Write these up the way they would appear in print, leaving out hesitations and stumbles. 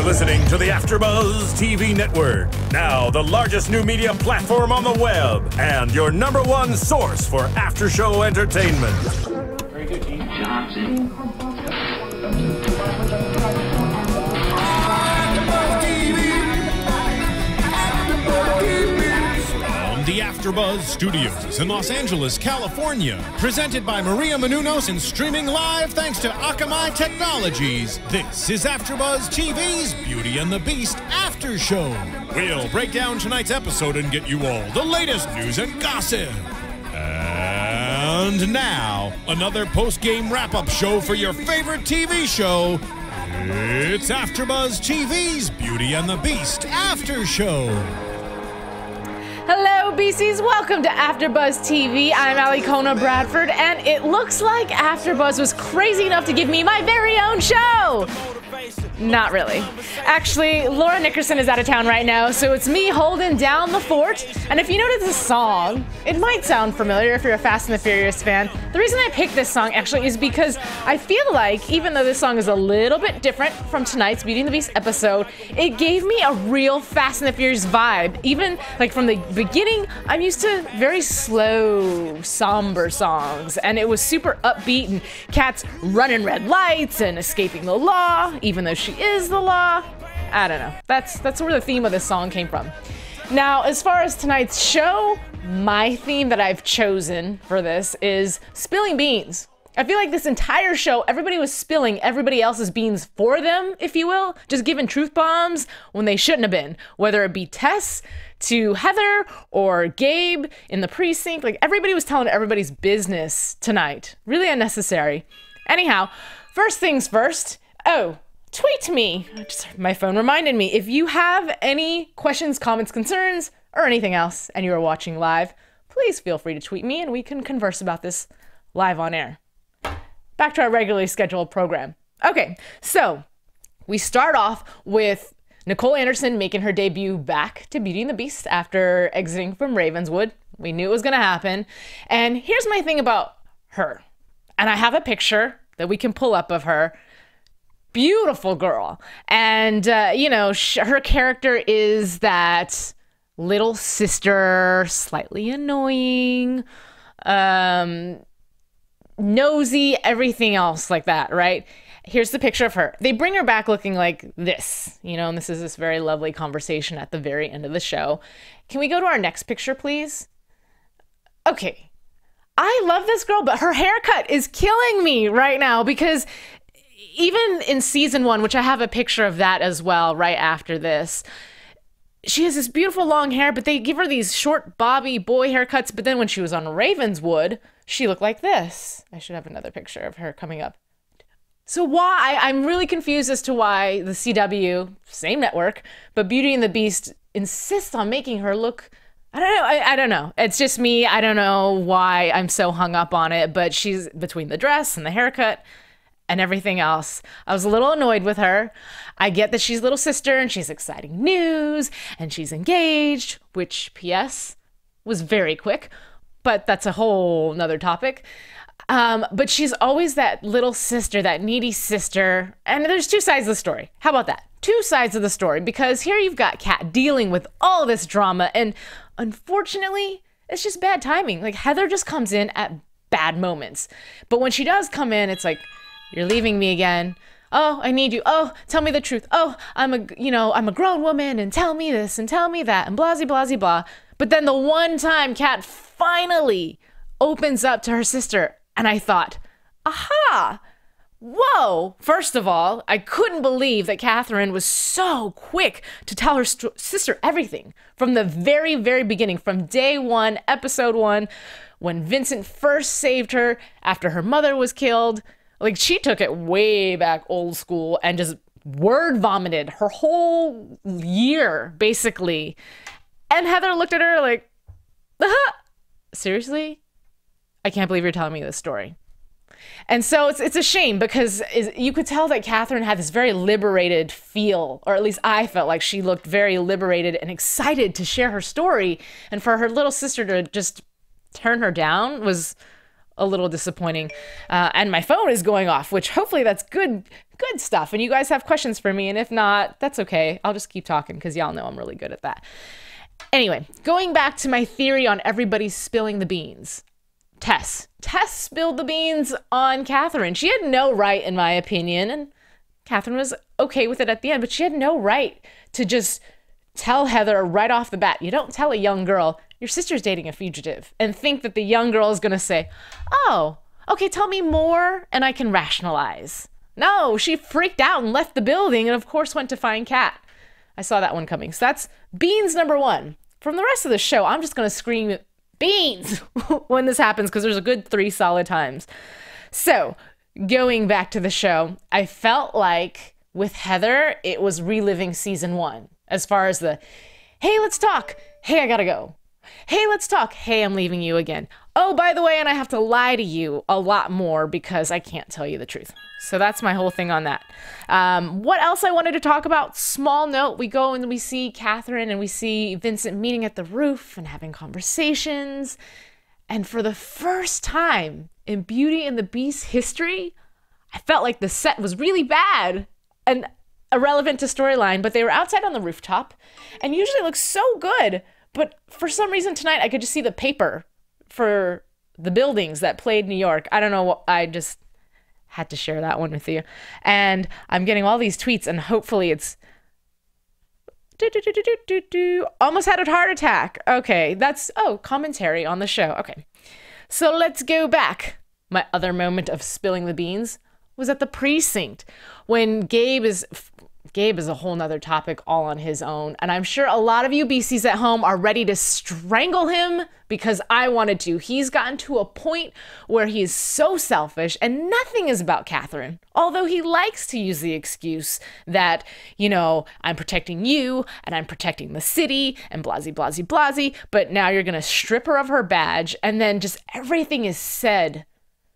listening to the AFTERBUZZ TV network, now the largest new media platform on the web, and your #1 source for after-show entertainment. Very good, Keith Johnson. The AFTERBUZZ Studios in Los Angeles, California. Presented by Maria Menounos and streaming live thanks to Akamai Technologies. This is AFTERBUZZ TV's Beauty and the Beast After Show. We'll break down tonight's episode and get you all the latest news and gossip. And now, another post-game wrap-up show for your favorite TV show. It's AFTERBUZZ TV's Beauty and the Beast After Show. Hello, BCs. Welcome to AFTERBUZZ TV. I'm Alikona Bradford, and it looks like AFTERBUZZ was crazy enough to give me my very own show. Not really. Actually, Laura Nickerson is out of town right now, so it's me holding down the fort. And if you notice this song, it might sound familiar if you're a Fast and the Furious fan. The reason I picked this song actually is because I feel like, even though this song is a little bit different from tonight's Beauty and the Beast episode, it gave me a real Fast and the Furious vibe. Even like from the beginning, I'm used to very slow, somber songs, and it was super upbeat, and Cat's running red lights and escaping the law, even though she is the law. I don't know. That's where the theme of this song came from. Now, as far as tonight's show, my theme that I've chosen for this is spilling beans. I feel like this entire show, everybody was spilling everybody else's beans for them, if you will, just giving truth bombs when they shouldn't have been. Whether it be Tess to Heather or Gabe in the precinct, like everybody was telling everybody's business tonight. Really unnecessary. Anyhow, first things first. Oh, tweet me. My phone reminded me. If you have any questions, comments, concerns, or anything else, and you are watching live, please feel free to tweet me and we can converse about this live on air. Back to our regularly scheduled program. Okay, so we start off with Nicole Anderson making her debut back to Beauty and the Beast after exiting from Ravenswood. We knew it was going to happen. And here's my thing about her. And I have a picture that we can pull up of her. Beautiful girl. And, you know, her character is that little sister, slightly annoying, nosy, everything else like that, right? Here's the picture of her. They bring her back looking like this, you know, and this is this very lovely conversation at the very end of the show. Can we go to our next picture, please? Okay. I love this girl, but her haircut is killing me right now because even in season 1, which I have a picture of that as well right after this, she has this beautiful long hair, but they give her these short bobby boy haircuts. But then when she was on Ravenswood, she looked like this. I should have another picture of her coming up. So why? I'm really confused as to why the CW, same network, but Beauty and the Beast insists on making her look, I don't know. I don't know. It's just me. I don't know why I'm so hung up on it, but she's between the dress and the haircut and everything else. I was a little annoyed with her. I get that she's little sister and she's exciting news and she's engaged, which PS was very quick, but that's a whole nother topic. But she's always that little sister, that needy sister. And there's two sides of the story. How about that? Two sides of the story, because here you've got Cat dealing with all this drama. And unfortunately, it's just bad timing. Like Heather just comes in at bad moments. But when she does come in, it's like, you're leaving me again. Oh, I need you. Oh, tell me the truth. Oh, I'm a grown woman and tell me this and tell me that and blah, blah, blah, blah. But then the one time Cat finally opens up to her sister and I thought, aha, whoa. First of all, I couldn't believe that Catherine was so quick to tell her sister everything from the very, very beginning, from day 1, episode 1, when Vincent first saved her after her mother was killed. Like, she took it way back old school and just word vomited her whole year, basically. And Heather looked at her like, seriously? I can't believe you're telling me this story. And so it's a shame because you could tell that Catherine had this very liberated feel, or at least I felt like she looked very liberated and excited to share her story. And for her little sister to just turn her down was a little disappointing. And my phone is going off, which hopefully that's good stuff. And you guys have questions for me. And if not, that's okay. I'll just keep talking because y'all know I'm really good at that. Anyway, going back to my theory on everybody spilling the beans. Tess spilled the beans on Catherine. She had no right, in my opinion, and Catherine was okay with it at the end, but she had no right to just tell Heather right off the bat. You don't tell a young girl, your sister's dating a fugitive, and think that the young girl is going to say, oh, okay, tell me more and I can rationalize. No, she freaked out and left the building and of course went to find Cat. I saw that one coming. So that's beans number one. From the rest of the show, I'm just going to scream beans when this happens because there's a good 3 solid times. So going back to the show, I felt like with Heather, it was reliving season 1 as far as the, hey, let's talk. Hey, I gotta go. Hey, let's talk. Hey, I'm leaving you again. Oh, by the way, and I have to lie to you a lot more because I can't tell you the truth. So that's my whole thing on that. What else I wanted to talk about? Small note, we go and we see Catherine and we see Vincent meeting at the roof and having conversations. And for the first time in Beauty and the Beast history, I felt like the set was really bad and irrelevant to storyline, but they were outside on the rooftop and usually it looks so good. But for some reason tonight, I could just see the paper for the buildings that played New York. I don't know. I just had to share that one with you. And I'm getting all these tweets and hopefully it's almost had a heart attack. Okay, that's, commentary on the show. Okay, so let's go back. My other moment of spilling the beans was at the precinct when Gabe is a whole nother topic all on his own. And I'm sure a lot of you BCs at home are ready to strangle him because I wanted to. He's gotten to a point where he is so selfish and nothing is about Catherine. Although he likes to use the excuse that, I'm protecting you and I'm protecting the city and blasey, blasey, blasey. But now you're going to strip her of her badge and then just everything is said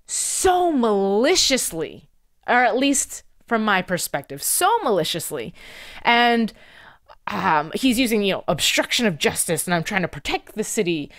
so maliciously, or at least from my perspective, so maliciously. And he's using, obstruction of justice and I'm trying to protect the city.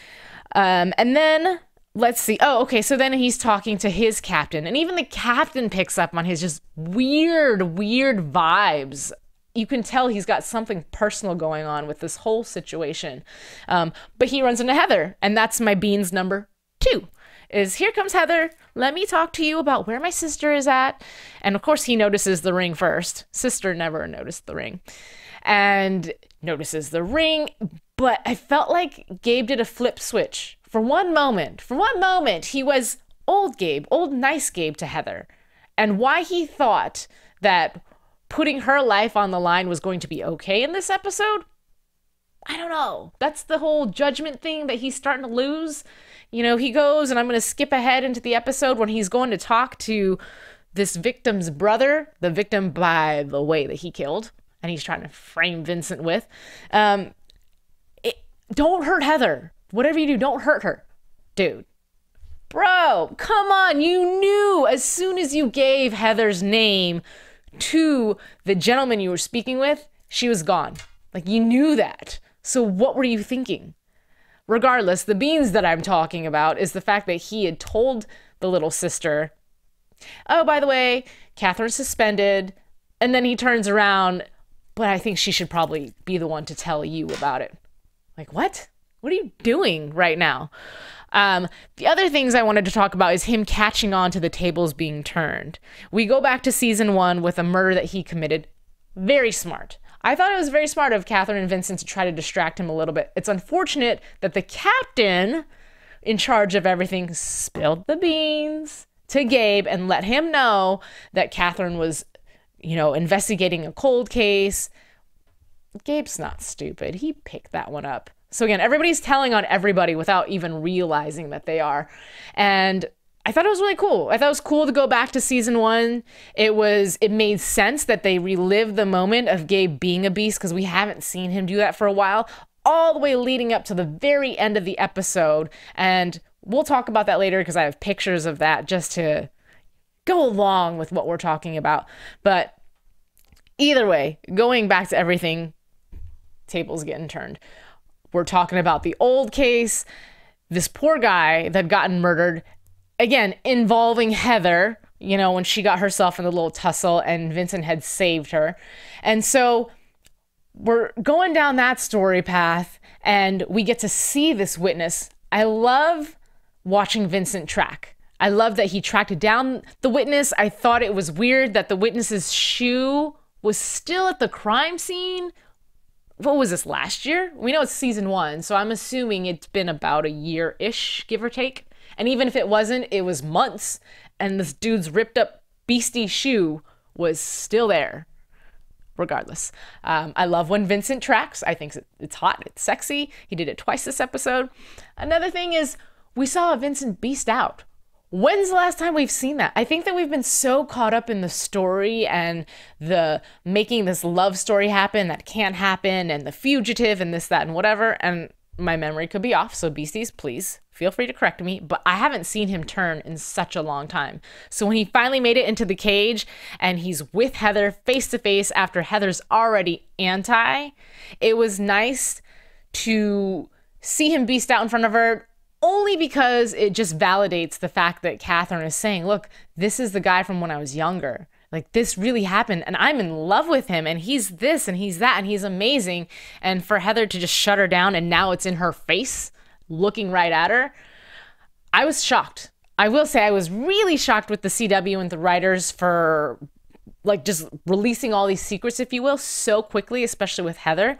And then let's see. Oh, okay. So then he's talking to his captain and even the captain picks up on his just weird vibes. You can tell he's got something personal going on with this whole situation. But he runs into Heather and that's my beans number 2. Is here comes Heather. Let me talk to you about where my sister is at. And of course he notices the ring first. Sister never noticed the ring. And notices the ring. But I felt like Gabe did a flip switch. For one moment, he was old Gabe, old nice Gabe to Heather. And why he thought that putting her life on the line was going to be okay in this episode, I don't know. That's the whole judgment thing that he's starting to lose. He goes, and I'm going to skip ahead into the episode when he's going to talk to this victim's brother, the victim, by the way, that he killed, and he's trying to frame Vincent with. Don't hurt Heather. Whatever you do, don't hurt her. Dude. Bro, come on. You knew as soon as you gave Heather's name to the gentleman you were speaking with, she was gone. Like, you knew that. So what were you thinking? Regardless, the beans that I'm talking about is the fact that he had told the little sister, oh, by the way, Catherine's suspended. And then he turns around, but I think she should probably be the one to tell you about it. Like, what? What are you doing right now? The other things I wanted to talk about is him catching on to the tables being turned. We go back to season 1 with a murder that he committed. Very smart. I thought it was very smart of Catherine and Vincent to try to distract him a little bit. It's unfortunate that the captain in charge of everything spilled the beans to Gabe and let him know that Catherine was, investigating a cold case. Gabe's not stupid. He picked that one up. So again, everybody's telling on everybody without even realizing that they are. And I thought it was really cool. I thought it was cool to go back to season 1. It made sense that they relived the moment of Gabe being a beast because we haven't seen him do that for a while, all the way leading up to the very end of the episode. And we'll talk about that later because I have pictures of that just to go along with what we're talking about. But either way, going back to everything, tables getting turned. We're talking about the old case, this poor guy that gotten murdered. again, involving Heather, you know, when she got herself in the little tussle and Vincent had saved her. And so we're going down that story path and we get to see this witness. I love watching Vincent track. I love that he tracked down the witness. I thought it was weird that the witness's shoe was still at the crime scene. What was this, last year? We know it's season 1, so I'm assuming it's been about a year-ish, give or take. And even if it wasn't, it was months, and this dude's ripped up beastie shoe was still there. Regardless. I love when Vincent tracks. I think it's hot, it's sexy. He did it twice this episode. Another thing is, we saw Vincent beast out. When's the last time we've seen that? I think that we've been so caught up in the story and the making this love story happen that can't happen and the fugitive and this, that, and whatever. And my memory could be off. So beasties, please feel free to correct me. But I haven't seen him turn in such a long time. So when he finally made it into the cage and he's with Heather face to face after Heather's already anti, it was nice to see him beast out in front of her. Only because it just validates the fact that Catherine is saying, look, this is the guy from when I was younger. Like, this really happened, and I'm in love with him, and he's this, and he's that, and he's amazing. And for Heather to just shut her down, and now it's in her face, looking right at her, I was shocked. I will say I was really shocked with the CW and the writers for, like, just releasing all these secrets, if you will, so quickly, especially with Heather.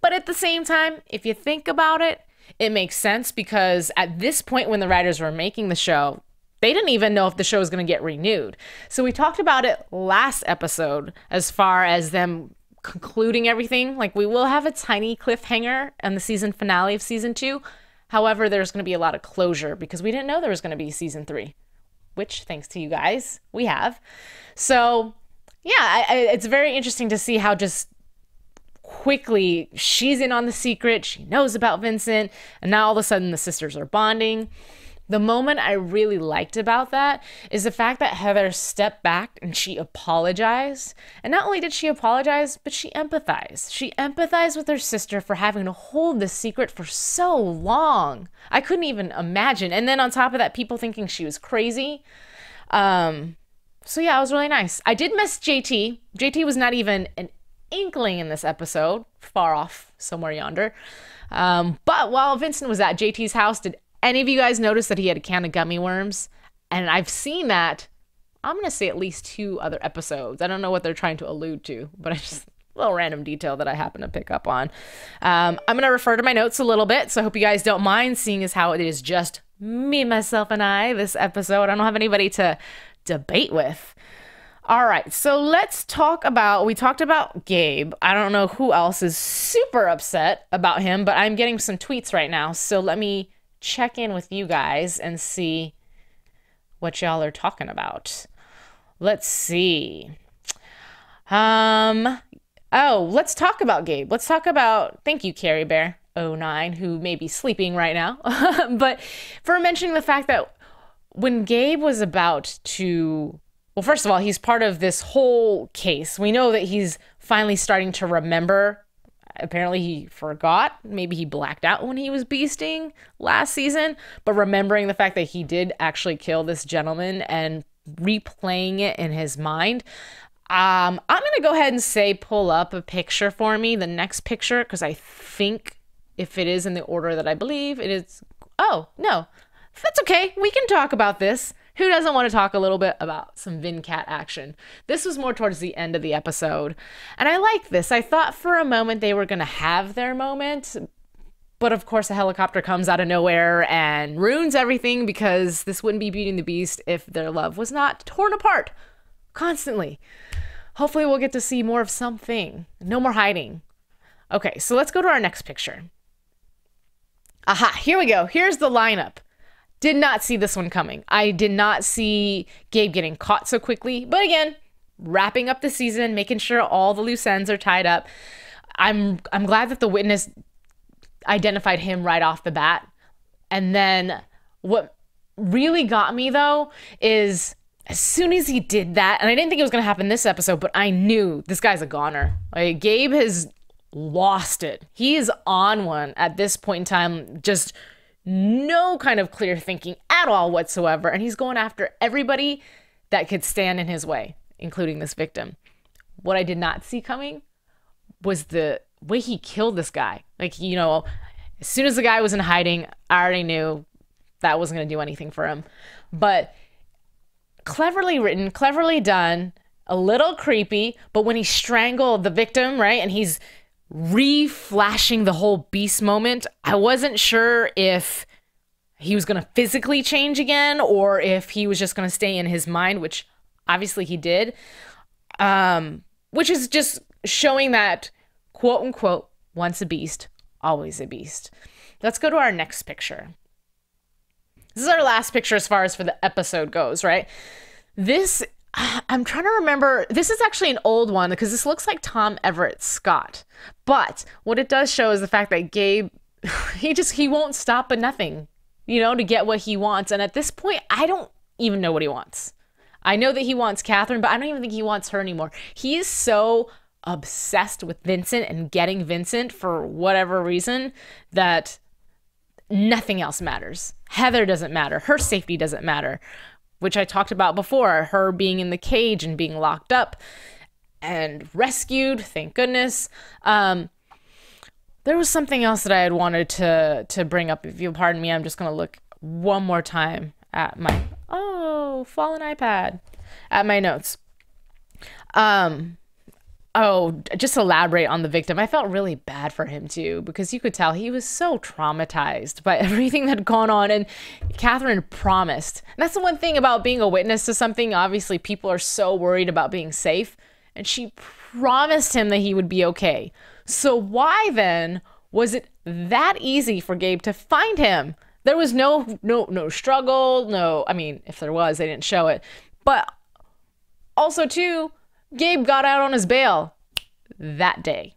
But at the same time, if you think about it, it makes sense because at this point when the writers were making the show, they didn't even know if the show was going to get renewed. So we talked about it last episode as far as them concluding everything. Like, we will have a tiny cliffhanger on the season finale of season 2. However, there's going to be a lot of closure because we didn't know there was going to be season 3, which, thanks to you guys, we have. So yeah, it's very interesting to see how just quickly she's in on the secret. She knows about Vincent, and now all of a sudden the sisters are bonding. The moment I really liked about that is the fact that Heather stepped back and she apologized. And not only did she apologize, but she empathized. She empathized with her sister for having to hold this secret for so long. I couldn't even imagine. And then on top of that, people thinking she was crazy. So yeah, it was really nice. I did miss JT. JT was not even an inkling in this episode, far off somewhere yonder. But while Vincent was at JT's house, did any of you guys notice that he had a can of gummy worms? And I've seen that, I'm going to say at least 2 other episodes. I don't know what they're trying to allude to, but I just, a little random detail that I happen to pick up on. I'm going to refer to my notes a little bit, so I hope you guys don't mind, seeing as how it is just me, myself, and I this episode. I don't have anybody to debate with. All right, so let's talk about, we talked about Gabe. I don't know who else is super upset about him, but I'm getting some tweets right now. So let me check in with you guys and see what y'all are talking about. Let's see. Oh, let's talk about Gabe. Let's talk about, thank you, Carrie Bear 09, who may be sleeping right now, but for mentioning the fact that when Gabe was about to, well, first of all, he's part of this whole case. We know that he's finally starting to remember. Apparently he forgot. Maybe he blacked out when he was beasting last season, but remembering the fact that he did actually kill this gentleman and replaying it in his mind. I'm going to go ahead and say pull up a picture for me, the next picture, because I think if it is in the order that I believe it is. Oh, no, that's okay. We can talk about this. Who doesn't want to talk a little bit about some Cat action? This was more towards the end of the episode. And I like this. I thought for a moment they were going to have their moment. But of course, a helicopter comes out of nowhere and ruins everything, because this wouldn't be Beauty and the Beast if their love was not torn apart constantly. Hopefully we'll get to see more of something. No more hiding. Okay, so let's go to our next picture. Aha, here we go. Here's the lineup. Did not see this one coming. I did not see Gabe getting caught so quickly. But again, wrapping up the season, making sure all the loose ends are tied up. I'm glad that the witness identified him right off the bat. And then what really got me, though, is as soon as he did that, and I didn't think it was going to happen this episode, but I knew this guy's a goner. Like, Gabe has lost it. He is on one at this point in time, just no kind of clear thinking at all whatsoever. And he's going after everybody that could stand in his way, including this victim. What I did not see coming was the way he killed this guy. Like, you know, as soon as the guy was in hiding, I already knew that wasn't going to do anything for him. But cleverly written, cleverly done, a little creepy. But when he strangled the victim, right, and he's re-flashing the whole beast moment, I wasn't sure if he was going to physically change again or if he was just going to stay in his mind, which obviously he did. Which is just showing that, quote unquote, once a beast, always a beast. Let's go to our next picture. This is our last picture as far as for the episode goes, right? This, I'm trying to remember, this is actually an old one because this looks like Tom Everett Scott. But what it does show is the fact that Gabe, he won't stop at nothing, you know, to get what he wants. And at this point, I don't even know what he wants. I know that he wants Catherine, but I don't even think he wants her anymore. He is so obsessed with Vincent and getting Vincent for whatever reason that nothing else matters. Heather doesn't matter. Her safety doesn't matter, which I talked about before. Her being in the cage and being locked up and rescued, thank goodness. There was something else that I had wanted to bring up. If you'll pardon me, I'm just going to look one more time at my... fallen iPad at my notes. Just elaborate on the victim. I felt really bad for him too, because you could tell he was so traumatized by everything that had gone on, and Catherine promised. And that's the one thing about being a witness to something. Obviously, people are so worried about being safe, and she promised him that he would be okay. So why then was it that easy for Gabe to find him? There was no struggle, no, I mean, if there was, they didn't show it. But also, too, Gabe got out on his bail that day.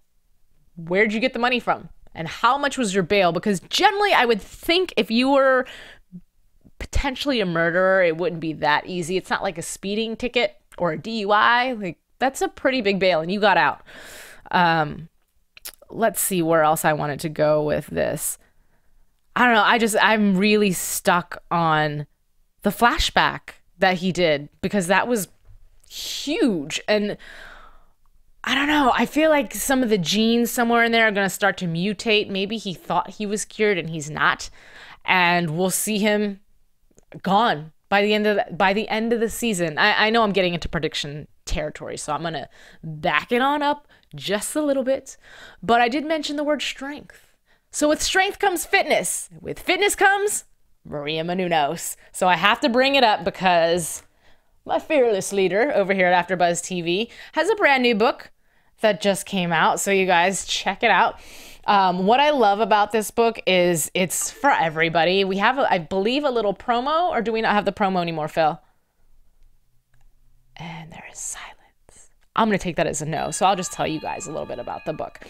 Where'd you get the money from? And how much was your bail? Because generally, I would think if you were potentially a murderer, it wouldn't be that easy. It's not like a speeding ticket or a DUI. Like, that's a pretty big bail, and you got out. Let's see where else I wanted to go with this. I don't know. I'm really stuck on the flashback that he did because that was huge. And I don't know. I feel like some of the genes somewhere in there are going to start to mutate. Maybe he thought he was cured and he's not. And we'll see him gone by the end of the season. I know I'm getting into prediction territory, so I'm going to back it on up just a little bit. But I did mention the word strength. So with strength comes fitness. With fitness comes Maria Menounos. So I have to bring it up because my fearless leader over here at AFTERBUZZ TV has a brand new book that just came out. So you guys check it out. What I love about this book is it's for everybody. We have, I believe, a little promo, or do we not have the promo anymore, Phil? And there is silence. I'm going to take that as a no. So I'll just tell you guys a little bit about the book.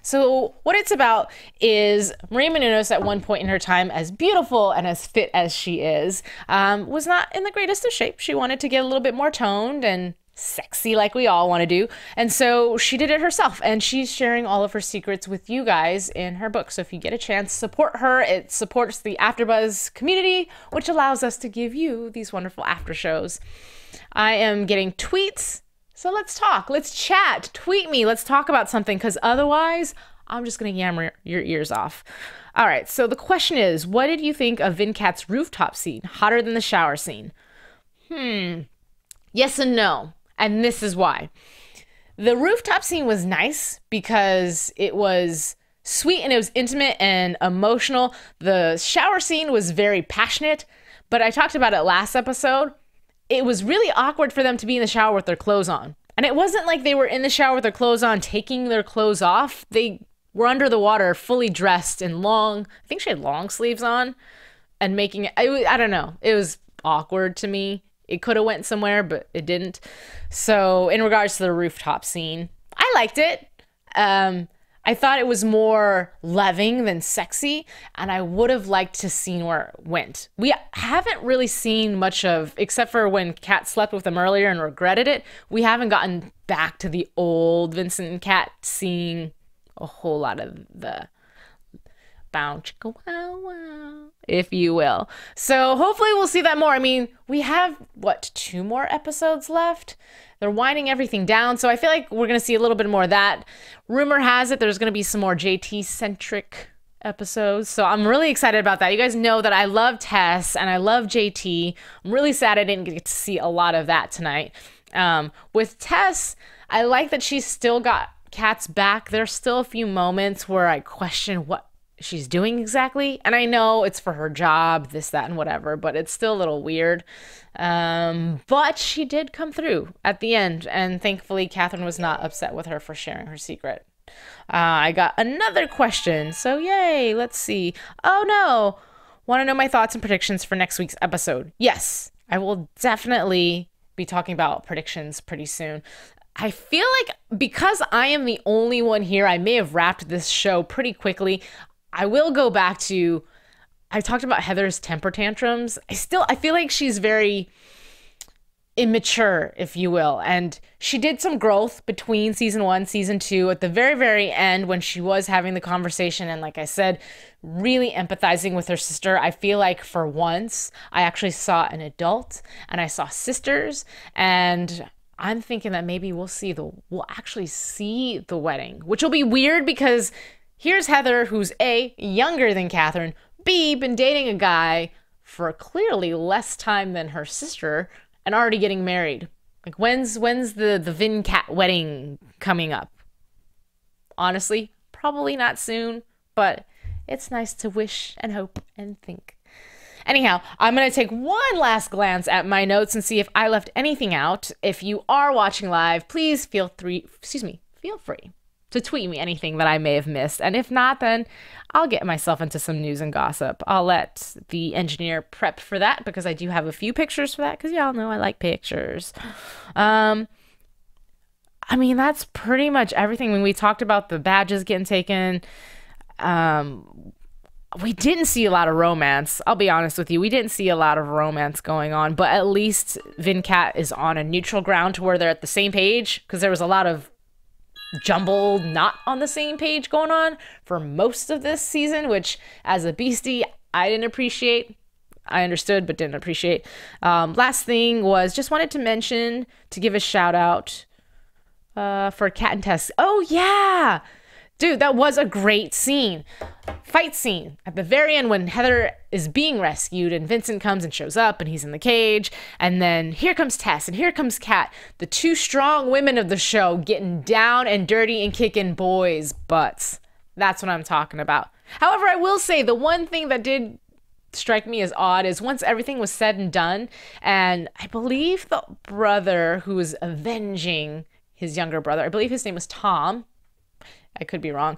So what it's about is Maria Menounos, at one point in her time, as beautiful and as fit as she is, was not in the greatest of shape. She wanted to get a little bit more toned and sexy like we all want to do. And so she did it herself, and she's sharing all of her secrets with you guys in her book. So if you get a chance, support her. It supports the AFTERBUZZ community, which allows us to give you these wonderful after shows. I am getting tweets. So let's talk, let's chat, tweet me, let's talk about something, because otherwise I'm just going to yammer your ears off. All right, so the question is, what did you think of Vincat's rooftop scene? Hotter than the shower scene? Yes and no, and this is why. The rooftop scene was nice because it was sweet and it was intimate and emotional. The shower scene was very passionate, but I talked about it last episode. It was really awkward for them to be in the shower with their clothes on. And it wasn't like they were in the shower with their clothes on, taking their clothes off. They were under the water, fully dressed in long, I think she had long sleeves on, and making it, I don't know. It was awkward to me. It could have went somewhere, but it didn't. So in regards to the rooftop scene, I liked it. I thought it was more loving than sexy, and I would have liked to seen where it went. We haven't really seen much of, except for when Cat slept with him earlier and regretted it, we haven't gotten back to the old Vincent and Cat, seeing a whole lot of the bow, chicka, wow, wow, if you will. So hopefully we'll see that more. I mean, we have, what, 2 more episodes left? They're winding everything down, so I feel like we're going to see a little bit more of that. Rumor has it there's going to be some more JT-centric episodes, so I'm really excited about that. You guys know that I love Tess and I love JT. I'm really sad I didn't get to see a lot of that tonight. With Tess, I like that she's still got Cat's back. There's still a few moments where I question what she's doing exactly, and I know it's for her job, this, that, and whatever, but it's still a little weird. But she did come through at the end, and thankfully Catherine was not upset with her for sharing her secret. I got another question, so yay, let's see. Oh no, want to know my thoughts and predictions for next week's episode? Yes, I will definitely be talking about predictions pretty soon. I feel like because I am the only one here, I may have wrapped this show pretty quickly. I will go back to, I talked about Heather's temper tantrums. I feel like she's very immature, if you will. And she did some growth between season 1, season 2, at the very, very end when she was having the conversation. And like I said, really empathizing with her sister. I feel like for once, I actually saw an adult and I saw sisters, and I'm thinking that maybe we'll actually see the wedding, which will be weird because here's Heather, who's A, younger than Catherine, B, been dating a guy for clearly less time than her sister and already getting married. Like, when's the Vin Cat wedding coming up? Honestly, probably not soon, but it's nice to wish and hope and think. Anyhow, I'm going to take one last glance at my notes and see if I left anything out. If you are watching live, please feel free to tweet me anything that I may have missed. And if not, then I'll get myself into some news and gossip. I'll let the engineer prep for that because I do have a few pictures for that because y'all know I like pictures. I mean, that's pretty much everything. When we talked about the badges getting taken, we didn't see a lot of romance. I'll be honest with you. We didn't see a lot of romance going on, but at least Vin Cat is on a neutral ground to where they're at the same page, because there was a lot of jumbled, not on the same page going on for most of this season, which as a beastie, I didn't appreciate. I understood, but didn't appreciate. Last thing was just wanted to mention, to give a shout out for Cat and Tess. Oh yeah! Dude, that was a great scene. Fight scene at the very end when Heather is being rescued and Vincent comes and shows up and he's in the cage. And then here comes Tess and here comes Cat, the 2 strong women of the show getting down and dirty and kicking boys' butts. That's what I'm talking about. However, I will say the one thing that did strike me as odd is once everything was said and done, and I believe the brother who was avenging his younger brother, I believe his name was Tom. I could be wrong.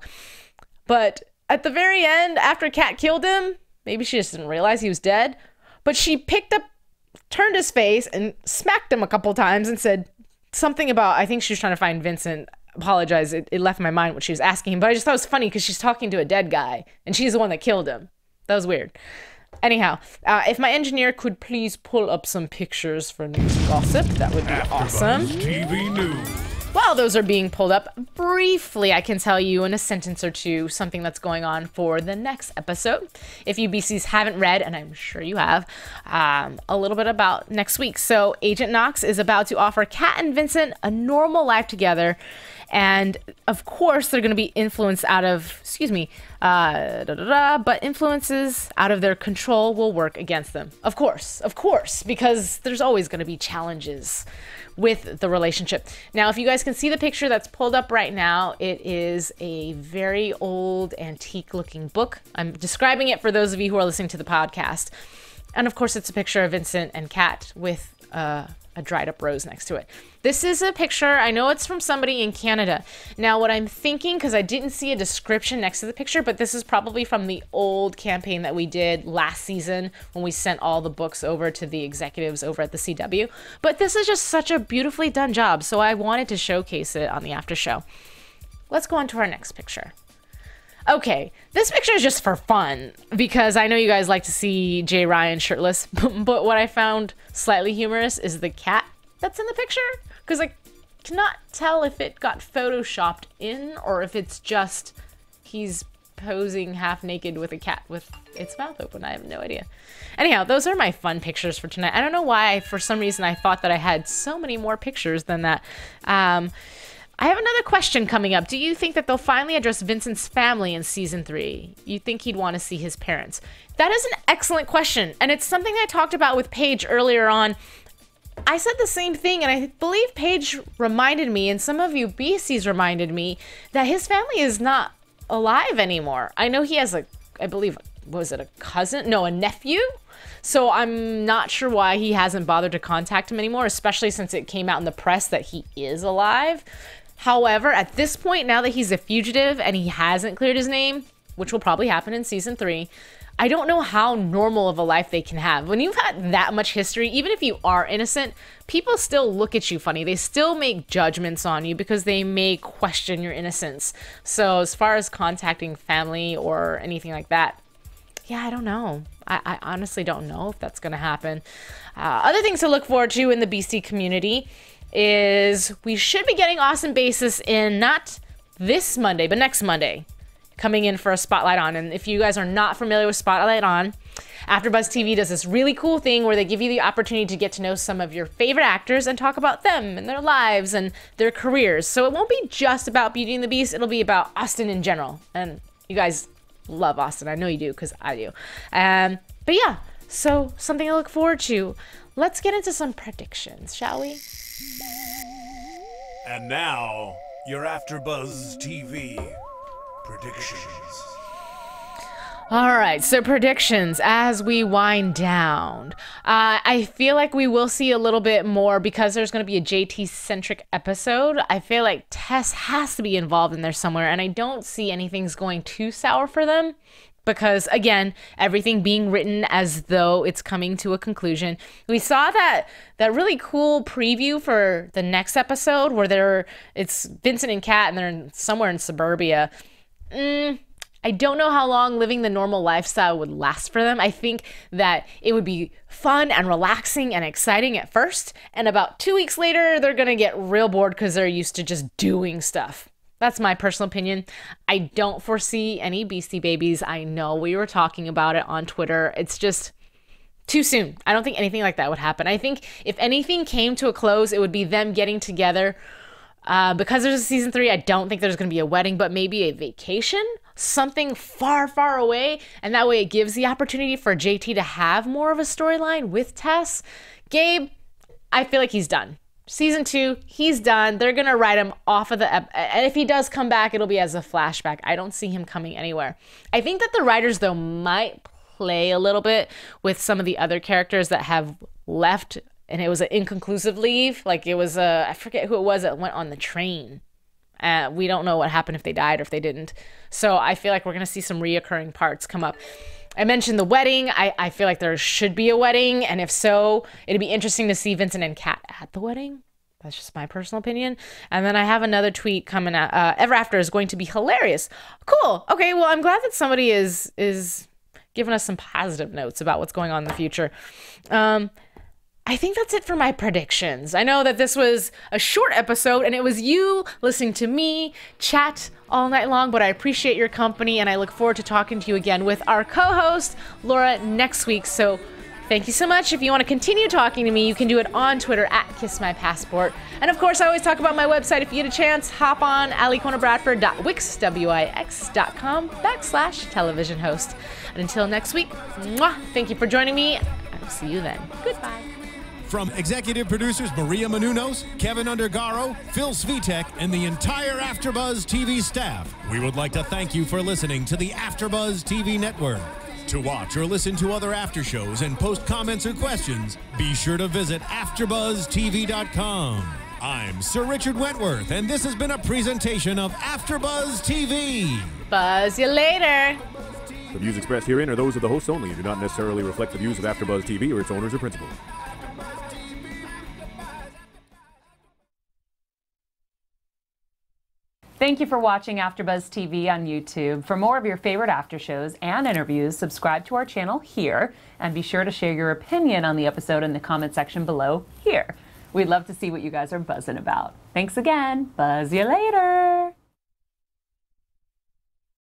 But at the very end, after Cat killed him, maybe she just didn't realize he was dead, but she picked up, turned his face, and smacked him a couple times and said something about, I think she was trying to find Vincent. Apologize, it left my mind what she was asking him, but I just thought it was funny because she's talking to a dead guy, and she's the one that killed him. That was weird. Anyhow, if my engineer could please pull up some pictures for news gossip, that would be awesome. TV News. While those are being pulled up, briefly, I can tell you in a sentence or two something that's going on for the next episode. If you BCs haven't read, and I'm sure you have, a little bit about next week. So Agent Knox is about to offer Cat and Vincent a normal life together. And of course, they're going to be influenced out of, but influences out of their control will work against them. Of course, because there's always going to be challenges with the relationship. Now, if you guys can see the picture that's pulled up right now, it is a very old, antique-looking book. I'm describing it for those of you who are listening to the podcast. And of course, it's a picture of Vincent and Cat with a dried up rose next to it. This is a picture, I know it's from somebody in Canada. Now what I'm thinking, because I didn't see a description next to the picture, but this is probably from the old campaign that we did last season when we sent all the books over to the executives over at the CW. But this is just such a beautifully done job, so I wanted to showcase it on the after show. Let's go on to our next picture. Okay, this picture is just for fun, because I know you guys like to see Jay Ryan shirtless, but what I found slightly humorous is the cat that's in the picture, because I cannot tell if it got photoshopped in or if it's just he's posing half naked with a cat with its mouth open. I have no idea. Anyhow, those are my fun pictures for tonight. I don't know why, for some reason, I thought that I had so many more pictures than that. I have another question coming up. Do you think that they'll finally address Vincent's family in season 3? You think he'd want to see his parents? That is an excellent question, and it's something I talked about with Paige earlier on. I said the same thing, and I believe Paige reminded me, and some of you BCs reminded me, that his family is not alive anymore. I know he has I believe, was it a cousin? No, a nephew? So I'm not sure why he hasn't bothered to contact him anymore, especially since it came out in the press that he is alive. However, at this point, now that he's a fugitive and he hasn't cleared his name, which will probably happen in season 3, I don't know how normal of a life they can have. When you've had that much history, even if you are innocent, people still look at you funny. They still make judgments on you because they may question your innocence. So as far as contacting family or anything like that, yeah, I don't know. I honestly don't know if that's going to happen. Other things to look forward to in the BC community is we should be getting Awesome Basis in not this Monday, but next Monday, coming in for a Spotlight On. And if you guys are not familiar with Spotlight On, AfterBuzz TV does this really cool thing where they give you the opportunity to get to know some of your favorite actors and talk about them and their lives and their careers. So it won't be just about Beauty and the Beast, it'll be about Austin in general. And you guys love Austin. I know you do, because I do. But yeah, so something to look forward to. Let's get into some predictions, shall we? And now, your AfterBuzz TV predictions. All right, so predictions as we wind down. I feel like we will see a little bit more because there's going to be a JT-centric episode. I feel like Tess has to be involved in there somewhere, and I don't see anything's going too sour for them because, again, everything being written as though it's coming to a conclusion. We saw that really cool preview for the next episode where it's Vincent and Cat, and they're somewhere in suburbia. I don't know how long living the normal lifestyle would last for them. I think that it would be fun and relaxing and exciting at first, and about 2 weeks later, they're gonna get real bored because they're used to just doing stuff. That's my personal opinion. I don't foresee any Beastie Babies. I know we were talking about it on Twitter. It's just too soon. I don't think anything like that would happen. I think if anything came to a close, it would be them getting together. Because there's a season 3, I don't think there's going to be a wedding, but maybe a vacation, something far, far away. And that way it gives the opportunity for JT to have more of a storyline with Tess. Gabe, I feel like he's done. Season 2, he's done. They're going to write him off of and if he does come back, it'll be as a flashback. I don't see him coming anywhere. I think that the writers, though, might play a little bit with some of the other characters that have left. And it was an inconclusive leave. Like it was I forget who it was that went on the train. We don't know what happened, if they died or if they didn't. So I feel like we're going to see some reoccurring parts come up. I mentioned the wedding. I feel like there should be a wedding. And if so, it'd be interesting to see Vincent and Cat at the wedding. That's just my personal opinion. And then I have another tweet coming out. Ever After is going to be hilarious. Cool. Okay, well, I'm glad that somebody is giving us some positive notes about what's going on in the future. I think that's it for my predictions. I know that this was a short episode and it was you listening to me chat all night long, but I appreciate your company and I look forward to talking to you again with our co-host, Laura, next week. So thank you so much. If you want to continue talking to me, you can do it on Twitter at KissMyPassport. And of course, I always talk about my website. If you get a chance, hop on alikonabradford.wix.com/television host. And until next week, thank you for joining me. I'll see you then. Goodbye. From executive producers Maria Menounos, Kevin Undergaro, Phil Svitek, and the entire AfterBuzz TV staff, we would like to thank you for listening to the AfterBuzz TV network. To watch or listen to other after shows and post comments or questions, be sure to visit AfterBuzzTV.com. I'm Sir Richard Wentworth, and this has been a presentation of AfterBuzz TV. Buzz you later. The views expressed herein are those of the hosts only and do not necessarily reflect the views of AfterBuzz TV or its owners or principals. Thank you for watching AfterBuzz TV on YouTube. For more of your favorite after shows and interviews, subscribe to our channel here, and be sure to share your opinion on the episode in the comment section below here. We'd love to see what you guys are buzzing about. Thanks again. Buzz you later.